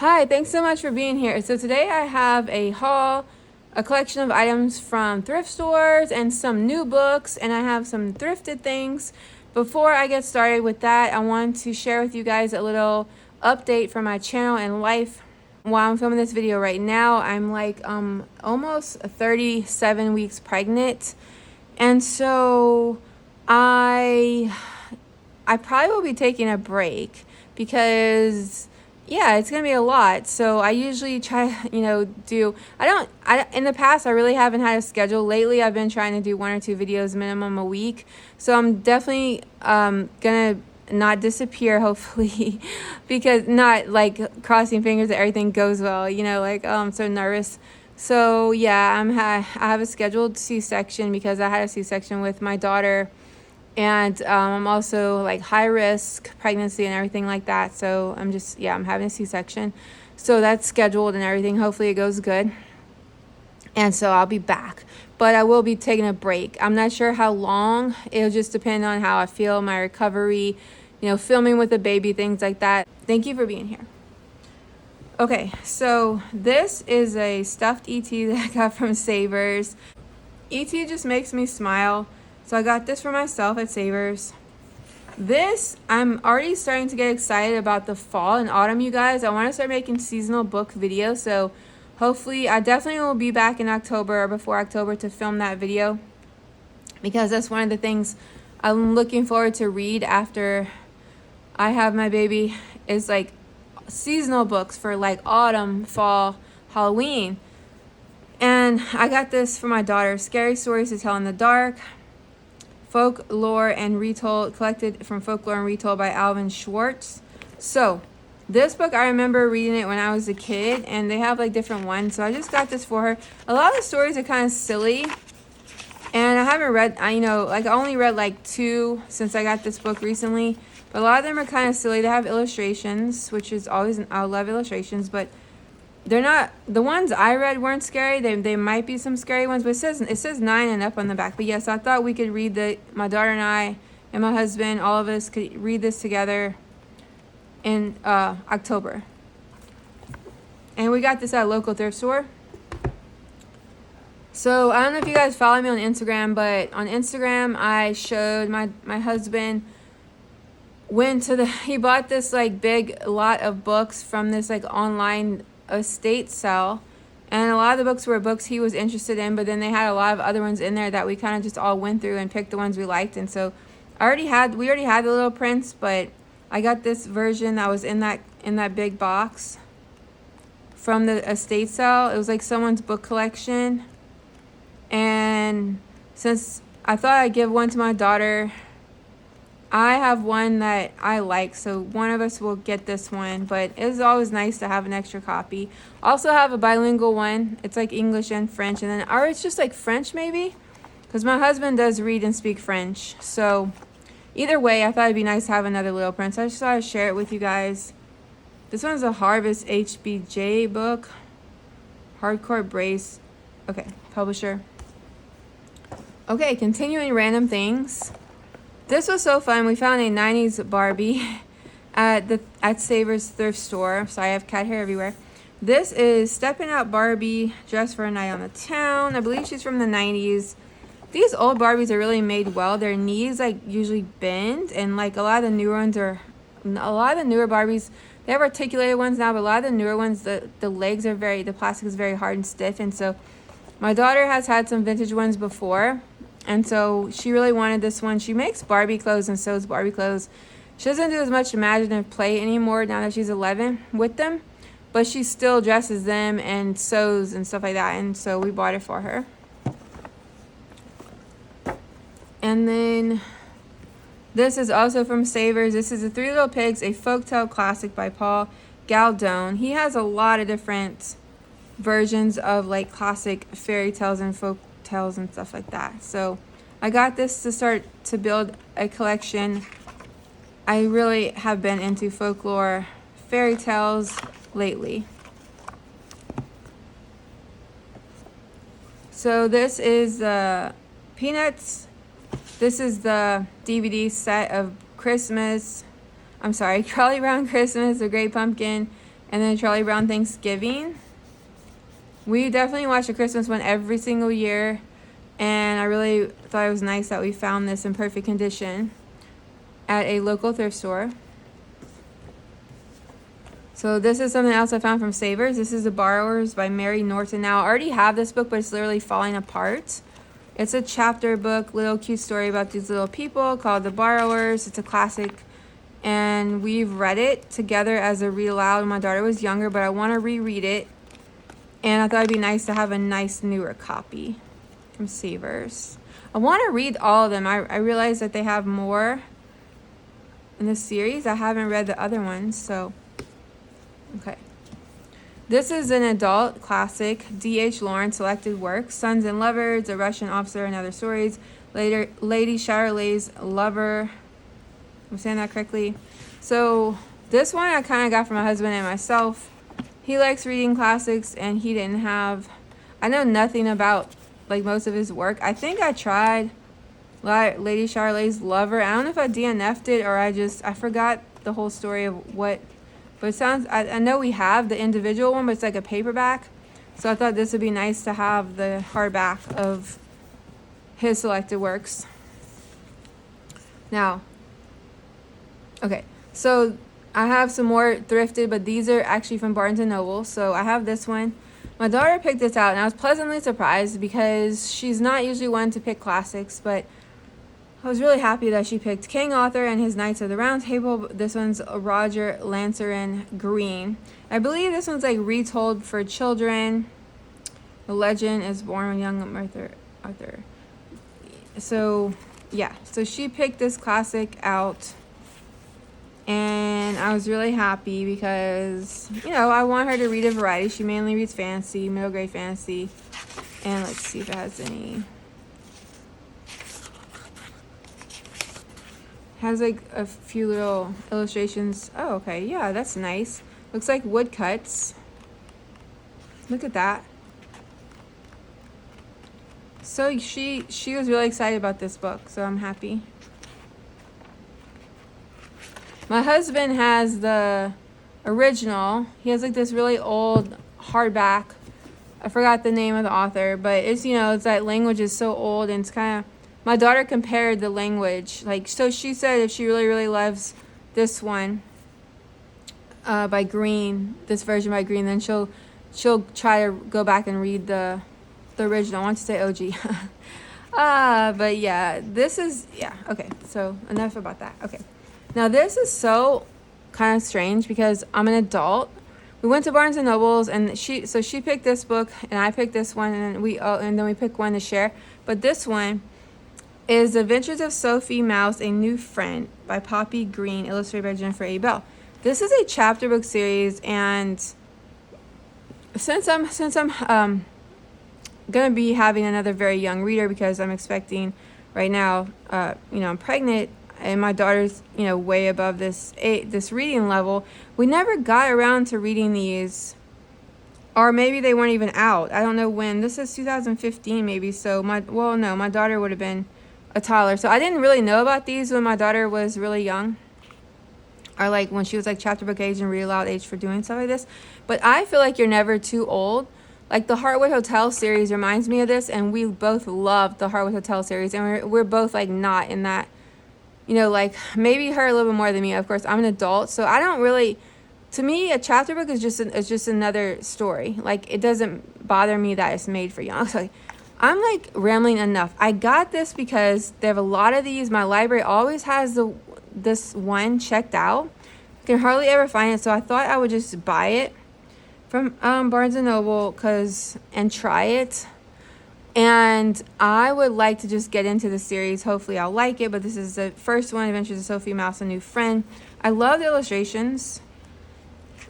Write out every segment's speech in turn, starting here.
Hi, thanks so much for being here. So today I have a haul, a collection of items from thrift stores and some new books, and I have some thrifted things. Before I get started with that, I want to share with you guys a little update from my channel and life. While I'm filming this video right now, I'm like almost 37 weeks pregnant. And so I probably will be taking a break because yeah, it's gonna be a lot. So I usually try, in the past I really haven't had a schedule. Lately I've been trying to do 1 or 2 videos minimum a week. So I'm definitely gonna not disappear, hopefully, because not like crossing fingers that everything goes well, I'm so nervous. So yeah, I have a scheduled C-section because I had a C-section with my daughter, and I'm also like high risk pregnancy and everything like that. So I'm having a C-section. So that's scheduled and everything. Hopefully it goes good. And so I'll be back. But I will be taking a break. I'm not sure how long. It'll just depend on how I feel, my recovery, filming with a baby, things like that. Thank you for being here. Okay, so this is a stuffed ET that I got from Savers. ET just makes me smile. So I got this for myself at Savers. I'm already starting to get excited about the fall and autumn, you guys. I want to start making seasonal book videos. So hopefully, I definitely will be back in October or before October to film that video, because that's one of the things I'm looking forward to read after I have my baby, is like seasonal books for like autumn, fall, Halloween. And I got this for my daughter, Scary Stories to Tell in the Dark. Folklore and Retold, collected from Folklore and Retold by Alvin Schwartz. So this book, I remember reading it when I was a kid, and they have like different ones. So I just got this for her. A lot of the stories are kind of silly, and I haven't read, I only read like 2 since I got this book recently. But a lot of them are kind of silly. They have illustrations, which is always, I love illustrations, but they're not, the ones I read weren't scary. They might be some scary ones, but it says 9 and up on the back. But yes, I thought we could read my daughter and I and my husband, all of us could read this together in October. And we got this at a local thrift store. So I don't know if you guys follow me on Instagram, but on Instagram I showed my husband he bought this like big lot of books from this like online estate sale, and a lot of the books were books he was interested in, but then they had a lot of other ones in there that we kind of just all went through and picked the ones we liked. And so we already had the Little Prince, but I got this version that was in that big box from the estate sale. It was like someone's book collection, and since I thought I'd give one to my daughter, I have one that I like, so one of us will get this one, but it's always nice to have an extra copy. Also have a bilingual one. It's like English and French, or it's just like French maybe, because my husband does read and speak French. So either way, I thought it'd be nice to have another Little Prince. I just thought I'd share it with you guys. This one's a Harvest HBJ book. Hardcore Brace. Okay, publisher. Okay, continuing random things. This was so fun. We found a 90s Barbie at Savers thrift store. So I have cat hair everywhere. This is Stepping Out Barbie, dressed for a night on the town. I believe she's from the 90s. These old Barbies are really made well. Their knees like usually bend, and like a lot of the newer Barbies, they have articulated ones now, but a lot of the newer ones, the legs are the plastic is very hard and stiff. And so my daughter has had some vintage ones before, and so she really wanted this one. She makes Barbie clothes and sews Barbie clothes. She doesn't do as much imaginative play anymore now that she's 11 with them, but she still dresses them and sews and stuff like that. And so we bought it for her. And then this is also from Savers. This is The 3 Little Pigs, a folktale classic by Paul Galdone. He has a lot of different versions of like classic fairy tales and folk tales and stuff like that. So I got this to start to build a collection. I really have been into folklore fairy tales lately. So this is Peanuts. This is the DVD set of Charlie Brown Christmas, The Great Pumpkin, And then Charlie Brown Thanksgiving. We definitely watch the Christmas one every single year. And I really thought it was nice that we found this in perfect condition at a local thrift store. So this is something else I found from Savers. This is The Borrowers by Mary Norton. Now, I already have this book, but it's literally falling apart. It's a chapter book, little cute story about these little people called The Borrowers. It's a classic, and we've read it together as a read aloud when my daughter was younger, but I want to reread it, and I thought it'd be nice to have a nice newer copy from Savers. I want to read all of them. I realize that they have more in the series. I haven't read the other ones, so okay. This is an adult classic, D.H. Lawrence selected works. Sons and Lovers, A Russian Officer and Other Stories. Later, Lady Chatterley's Lover. I'm saying that correctly. So this one I kind of got from my husband and myself. He likes reading classics, and he didn't have... I know nothing about like most of his work. I think I tried Lady Chatterley's Lover. I don't know if I DNF'd it or I forgot the whole story of what... But it sounds, I know we have the individual one, but it's like a paperback. So I thought this would be nice to have the hardback of his selected works. Now, okay, so I have some more thrifted, but these are actually from Barnes & Noble. So I have this one. My daughter picked this out, and I was pleasantly surprised because she's not usually one to pick classics, but I was really happy that she picked King Arthur and his Knights of the Round Table. This one's Roger Lancerin Green. I believe this one's like retold for children. The legend is born when young Arthur. So, yeah. So she picked this classic out. And I was really happy because, I want her to read a variety. She mainly reads fantasy, middle grade fantasy. And let's see if it has any... Has like a few little illustrations. Oh, okay. Yeah, that's nice. Looks like woodcuts. Look at that. So she was really excited about this book, so I'm happy. My husband has the original. He has like this really old hardback. I forgot the name of the author, but it's it's that language is so old, and it's kind of... My daughter compared the language, so she said if she really, really loves this one by Green, this version by Green, then she'll try to go back and read the original. I want to say OG. But yeah, this is, okay, so enough about that. Okay, now this is so kind of strange because I'm an adult. We went to Barnes & Noble's, and she picked this book, and I picked this one, and then we picked one to share. But this one is Adventures of Sophie Mouse, A New Friend by Poppy Green, illustrated by Jennifer A. Bell. This is a chapter book series, and since I'm gonna be having another very young reader because I'm expecting right now, I'm pregnant, and my daughter's way above this reading level. We never got around to reading these, or maybe they weren't even out. I don't know when. This is 2015 maybe. So my daughter would have been a toddler. So I didn't really know about these when my daughter was really young, or like when she was like chapter book age and read aloud age for doing stuff like this. But I feel like you're never too old. Like the Heartwood Hotel series reminds me of this, and we both loved the Heartwood Hotel series, and we're both like not in that, like maybe her a little bit more than me. Of course, I'm an adult, so I don't really... To me, a chapter book is just another story. Like, it doesn't bother me that it's made for young. So I'm like rambling enough. I got this because they have a lot of these. My library always has this one checked out. I can hardly ever find it, so I thought I would just buy it from Barnes & Noble and try it. And I would like to just get into the series. Hopefully I'll like it, but this is the first one, Adventures of Sophie Mouse, A New Friend. I love the illustrations.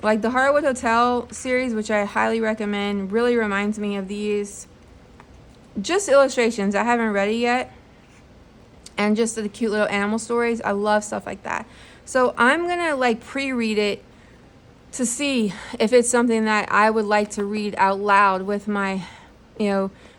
Like the Heartwood Hotel series, which I highly recommend, really reminds me of these. Just illustrations. I haven't read it yet. And just the cute little animal stories. I love stuff like that. So I'm going to like pre-read it to see if it's something that I would like to read out loud with my,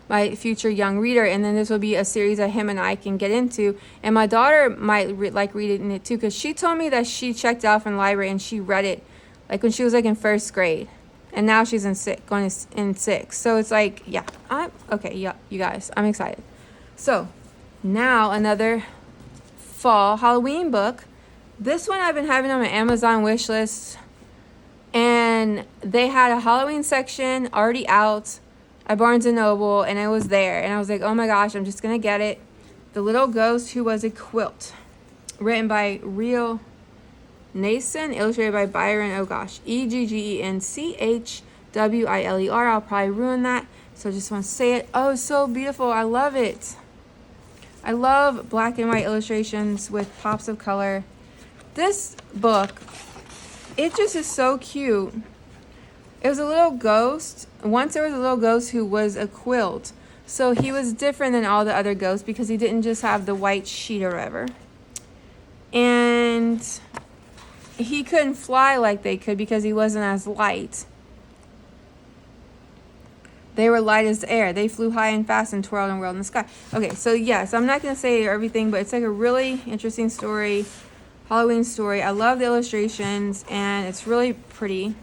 my future young reader. And then this will be a series that him and I can get into. And my daughter might like reading it too, because she told me that she checked out from the library and she read it like when she was like in first grade, and now she's in sixth. So it's like, yeah, I'm okay. Yeah, you guys, I'm excited. So now another fall Halloween book. This one I've been having on my Amazon wish list, and they had a Halloween section already out at Barnes & Noble, and it was there, and I was like, oh my gosh, I'm just gonna get it. The Little Ghost Who Was a Quilt, written by Real Nason, illustrated by Byron, oh gosh, Eggenchwiler. I'll probably ruin that, so I just want to say it. Oh, it's so beautiful. I love it. I love black and white illustrations with pops of color. This book, it just is so cute. It was a little ghost. Once there was a little ghost who was a quilt. So he was different than all the other ghosts because he didn't just have the white sheet or whatever. And he couldn't fly like they could because he wasn't as light. They were light as air. They flew high and fast and twirled and whirled in the sky. Okay, so yes, I'm not going to say everything, but it's like a really interesting story. Halloween story. I love the illustrations, and it's really pretty.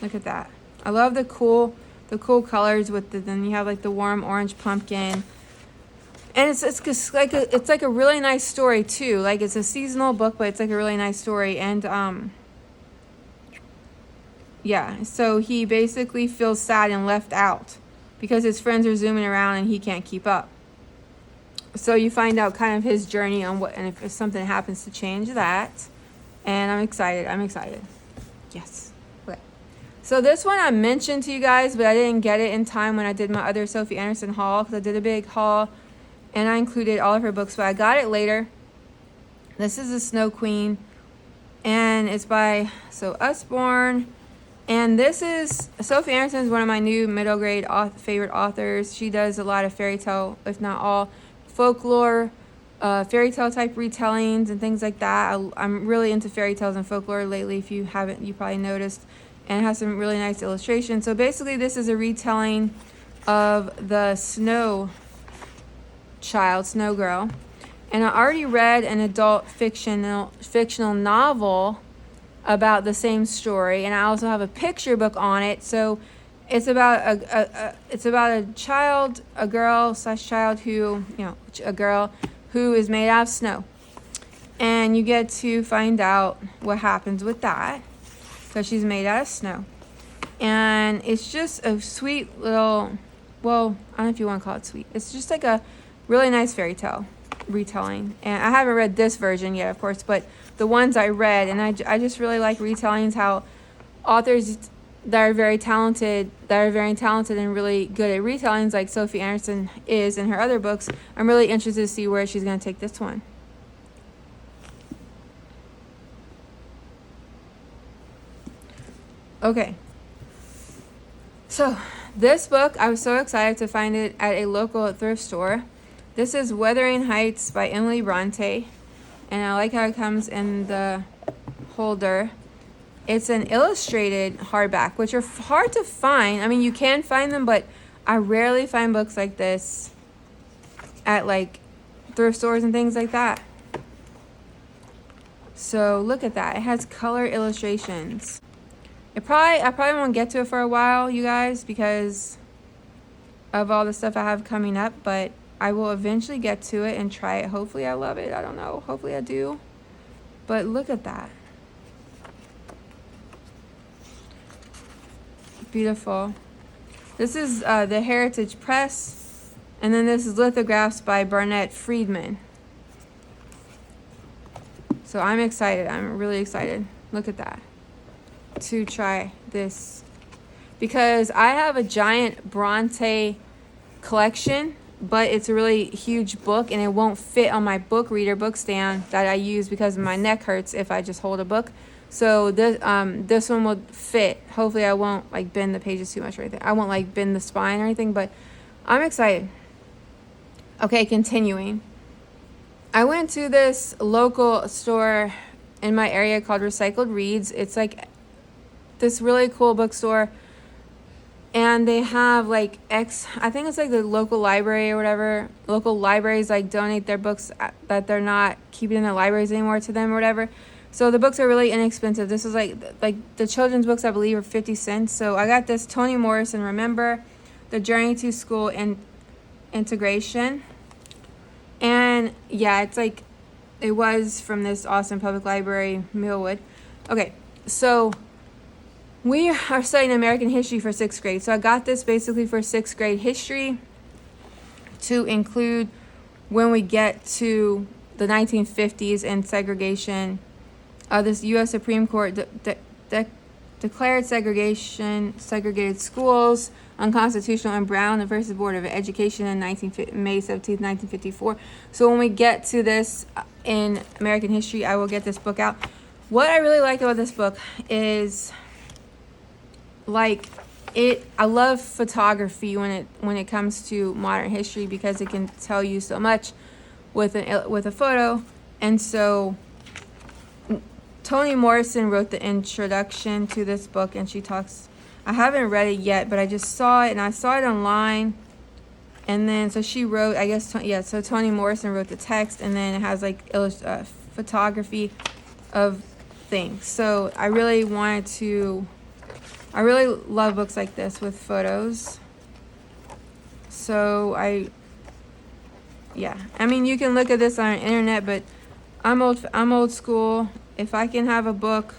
Look at that. I love the cool colors with then you have like the warm orange pumpkin. And it's just like a really nice story too. Like it's a seasonal book, but it's like a really nice story. And yeah, so he basically feels sad and left out because his friends are zooming around and he can't keep up. So you find out kind of his journey on what, and if something happens to change that. And I'm excited. Yes. Okay. So this one I mentioned to you guys, but I didn't get it in time when I did my other Sophie Anderson haul, because I did a big haul and I included all of her books, but I got it later. This is The Snow Queen, and it's by Usborne. And this is, Sophie Anderson is one of my new middle grade favorite authors. She does a lot of fairy tale, if not all, folklore, fairy tale type retellings and things like that. I'm really into fairy tales and folklore lately. If you haven't, you probably noticed. And it has some really nice illustrations. So basically this is a retelling of the Snow Girl. And I already read an adult fictional novel about the same story, and I also have a picture book on it. So it's about a girl who is made out of snow, and you get to find out what happens with that because she's made out of snow. And it's just a sweet little, well, I don't know if you want to call it sweet. It's just like a really nice fairy tale retelling. And I haven't read this version yet, of course, but the ones I read, and I just really like retellings, how authors that are very talented and really good at retellings, like Sophie Anderson is in her other books. I'm really interested to see where she's going to take this one. Okay. So this book, I was so excited to find it at a local thrift store. This is Wuthering Heights by Emily Bronte. And I like how it comes in the holder. It's an illustrated hardback, which are hard to find. I mean, you can find them, but I rarely find books like this at like thrift stores and things like that. So look at that. It has color illustrations. I probably won't get to it for a while, you guys, because of all the stuff I have coming up, but I will eventually get to it and try it. Hopefully I love it. I don't know. Hopefully I do. But look at that. Beautiful. This is the Heritage Press. And then this is lithographs by Barnett Friedman. So I'm excited. I'm really excited. Look at that. To try this. Because I have a giant Bronte collection, but it's a really huge book and it won't fit on my book stand that I use because my neck hurts if I just hold a book. So this one will fit. Hopefully I won't like bend the pages too much or anything. I won't like bend the spine or anything, but I'm excited. Okay, continuing. I went to this local store in my area called Recycled Reads. It's like this really cool bookstore. And they have like I think it's like the local library or whatever. Local libraries like donate their books that they're not keeping in their libraries anymore to them or whatever. So the books are really inexpensive. This is like the children's books, I believe, are 50 cents. So I got this Toni Morrison, Remember the Journey to School and Integration. And yeah, it's like, it was from this Austin Public Library, Millwood. Okay, so we are studying American history for 6th grade. So I got this basically for 6th grade history to include when we get to the 1950s and segregation. This U.S. Supreme Court declared segregated schools unconstitutional in Brown versus Board of Education in May 17th, 1954. So when we get to this in American history, I will get this book out. What I really like about this book is, like, I love photography when it comes to modern history, because it can tell you so much with a photo. And so Toni Morrison wrote the introduction to this book, and she talks, I haven't read it yet, but I just saw it, and I saw it online. And then, so she wrote, I guess, so Toni Morrison wrote the text, and then it has like photography of things. So I really love books like this with photos. So I mean, you can look at this on the internet, but I'm old school. If I can have a book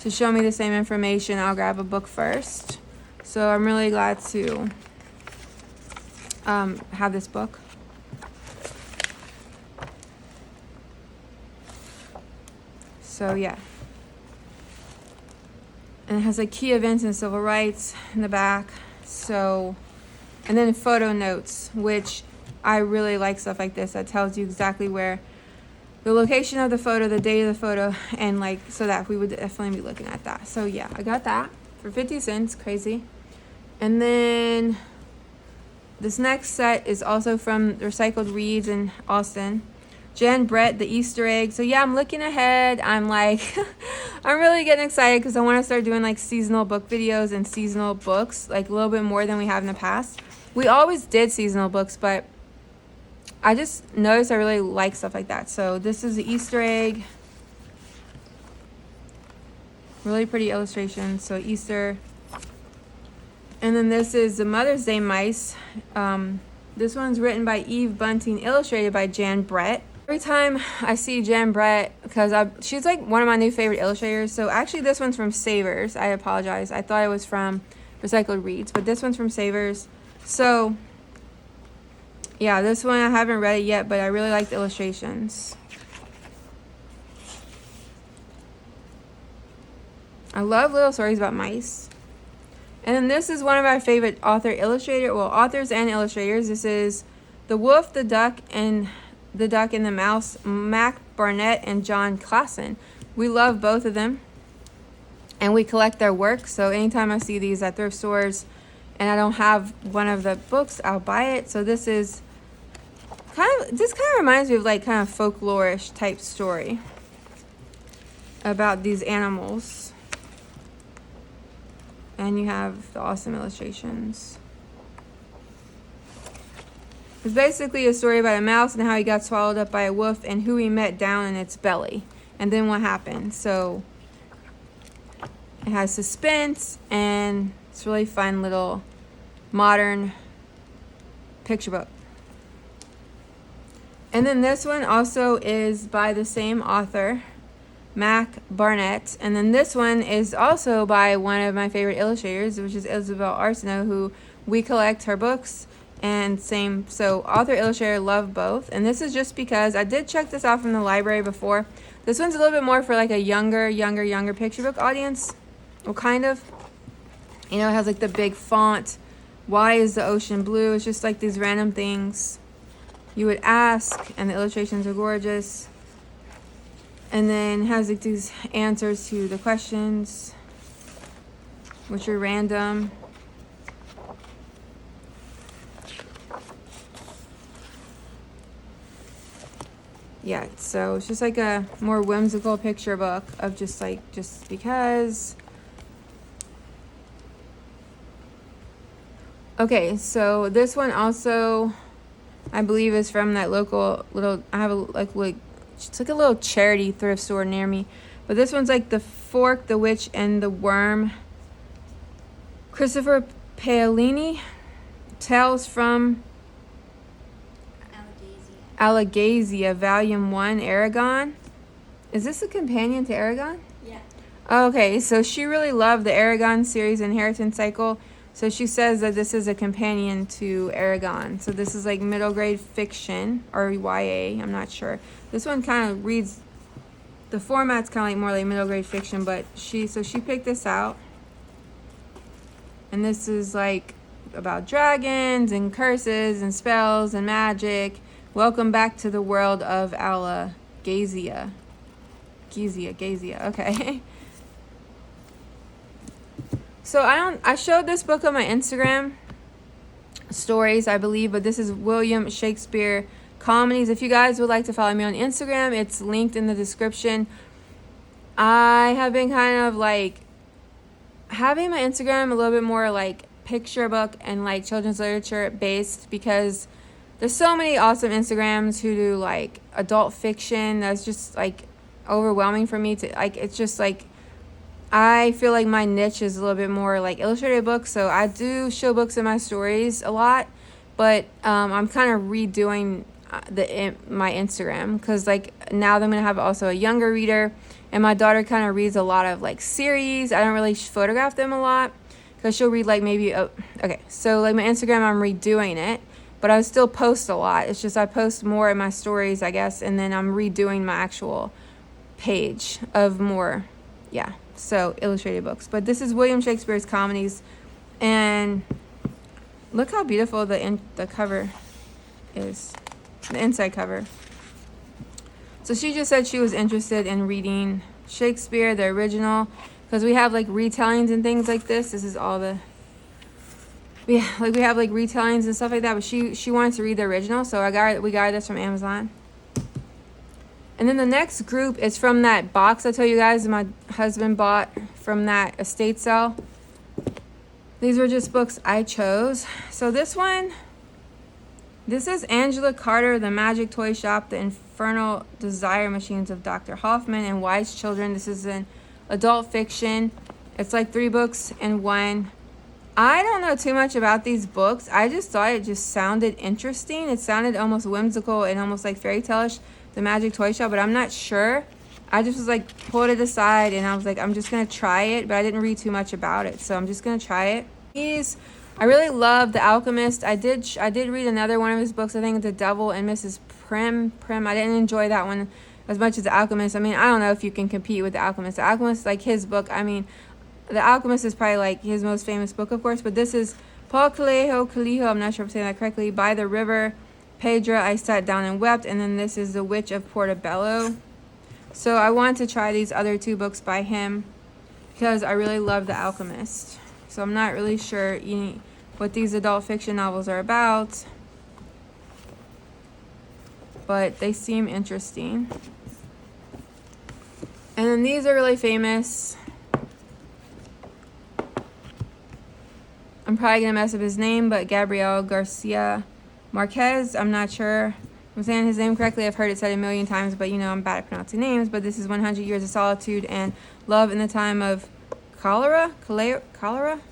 to show me the same information, I'll grab a book first. So I'm really glad to have this book. So yeah. And it has like key events and civil rights in the back. So, and then photo notes, which I really like stuff like this that tells you exactly where the location of the photo, the date of the photo, and like, so that we would definitely be looking at that. So yeah, I got that for 50 cents, crazy. And then this next set is also from Recycled Reads in Austin. Jan Brett, The Easter Egg. So yeah, I'm looking ahead. I'm like, I'm really getting excited because I want to start doing like seasonal book videos and seasonal books, like a little bit more than we have in the past. We always did seasonal books, but I just noticed I really like stuff like that. So this is the Easter egg. Really pretty illustrations. So Easter. And then this is the Mother's Day mice. This one's written by Eve Bunting, illustrated by Jan Brett. Every time I see Jan Brett, because she's like one of my new favorite illustrators. So actually this one's from Savers. I apologize. I thought it was from Recycled Reads, but this one's from Savers. So yeah, this one I haven't read it yet, but I really like the illustrations. I love little stories about mice. And then this is one of our favorite authors and illustrators. This is The Wolf, the Duck, and the Mouse, Mac Barnett and John Klassen. We love both of them, and we collect their work. So anytime I see these at thrift stores and I don't have one of the books, I'll buy it. So this is this kind of reminds me of like kind of folklore-ish type story about these animals. And you have the awesome illustrations. It's basically a story about a mouse and how he got swallowed up by a wolf and who he met down in its belly. And then what happened. So it has suspense, and it's a really fun little modern picture book. And then this one also is by the same author, Mac Barnett. And then this one is also by one of my favorite illustrators, which is Isabel Arsenault, who we collect her books. And same, so author, illustrator, love both. And this is just because I did check this out from the library before. This one's a little bit more for like a younger picture book audience. Well, kind of. You know, it has like the big font. Why is the ocean blue? It's just like these random things you would ask, and the illustrations are gorgeous. And then has like these answers to the questions, which are random. Yeah, so it's just like a more whimsical picture book of just because. Okay, so this one also, I believe, is from that local little, I have a like it's like a little charity thrift store near me. But this one's like The Fork, the Witch, and the Worm. Christopher Paolini. Tales from Alagasia, Volume 1, Aragon. Is this a companion to Aragon? Yeah. Okay, so she really loved the Aragon series Inheritance Cycle. So she says that this is a companion to Aragon. So this is like middle grade fiction or YA, I'm not sure. This one kind of reads, the format's kind of like more like middle grade fiction, but she picked this out. And this is like about dragons and curses and spells and magic. Welcome back to the world of Alagasia. Gazia, okay. So I showed this book on my Instagram stories, I believe, but this is William Shakespeare Comedies. If you guys would like to follow me on Instagram, it's linked in the description. I have been kind of like having my Instagram a little bit more like picture book and like children's literature based, because there's so many awesome Instagrams who do like adult fiction that's just like overwhelming for me to like. It's just like I feel like my niche is a little bit more like illustrated books, so I do show books in my stories a lot, but I'm kind of redoing my Instagram, because like now that I'm gonna have also a younger reader, and my daughter kind of reads a lot of like series. I don't really photograph them a lot because she'll read like maybe okay, so like my Instagram, I'm redoing it, but I still post a lot. It's just I post more in my stories, I guess, and then I'm redoing my actual page of more, yeah, so illustrated books. But this is William Shakespeare's Comedies, and look how beautiful the cover is, the inside cover. So she just said she was interested in reading Shakespeare, the original, because we have like retellings and things like this. This is all the, yeah, like we have like retellings and stuff like that, but she wanted to read the original, so we got this from Amazon. And then the next group is from that box I told you guys my husband bought from that estate sale. These were just books I chose. So this one, this is Angela Carter, The Magic Toy Shop, The Infernal Desire Machines of Dr. Hoffman, and Wise Children. This is an adult fiction. It's like 3 books in one. I don't know too much about these books. I just thought it just sounded interesting. It sounded almost whimsical and almost like fairy tale-ish, The Magic Toy Shop, but I'm not sure. I just was like, pulled it aside, and I was like, I'm just going to try it, but I didn't read too much about it, so I'm just going to try it. I really love The Alchemist. I did read another one of his books, I think The Devil and Mrs. Prim. I didn't enjoy that one as much as The Alchemist. I mean, I don't know if you can compete with The Alchemist. The Alchemist, like his book, I mean, The Alchemist is probably like his most famous book, of course, but this is Paul Coelho, I'm not sure if I'm saying that correctly, By the River, Pedra, I Sat Down and Wept, and then this is The Witch of Portobello. So I wanted to try these other 2 books by him because I really love The Alchemist. So I'm not really sure what these adult fiction novels are about, but they seem interesting. And then these are really famous. I'm probably going to mess up his name, but Gabriel Garcia Marquez, I'm not sure I'm saying his name correctly. I've heard it said a million times, but I'm bad at pronouncing names. But this is 100 Years of Solitude and Love in the Time of Cholera?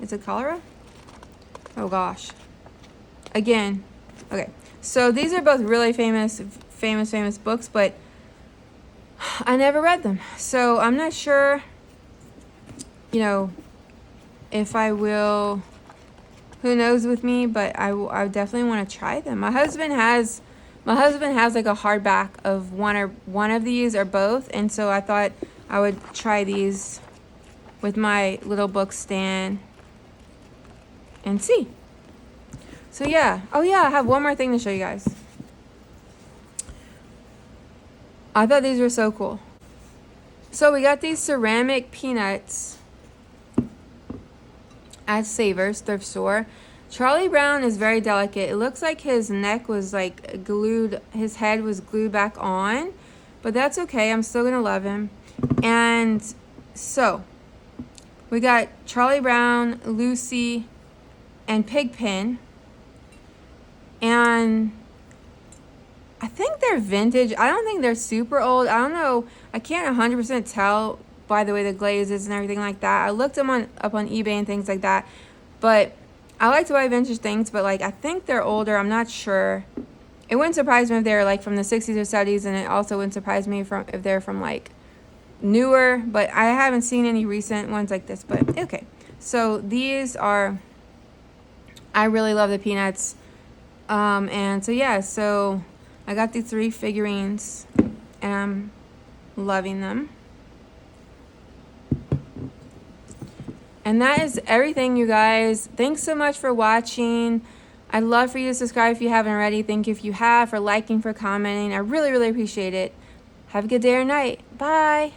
Is it cholera? Oh gosh. Again. Okay. So these are both really famous books, but I never read them. So I'm not sure, if I will, who knows with me, but I definitely want to try them. My husband has like a hardback of one of these or both, and so I thought I would try these with my little book stand and see. So yeah. Oh yeah, I have one more thing to show you guys. I thought these were so cool. So we got these ceramic peanuts at Savers thrift store. Charlie Brown is very delicate. It looks like his neck was like glued, his head was glued back on, but that's okay. I'm still gonna love him. And so we got Charlie Brown, Lucy, and Pigpen. And I think they're vintage. I don't think they're super old. I don't know. I can't 100% tell by the way the glaze is and everything like that. I looked them up on eBay and things like that. But I like to buy vintage things, but like I think they're older. I'm not sure. It wouldn't surprise me if they're like from the 60s or 70s, and it also wouldn't surprise me if they're from like newer, but I haven't seen any recent ones like this. But okay. So these are, I really love the peanuts. And so yeah, so I got the 3 figurines and I'm loving them. And that is everything, you guys. Thanks so much for watching. I'd love for you to subscribe if you haven't already. Thank you if you have, for liking, for commenting. I really, really appreciate it. Have a good day or night. Bye.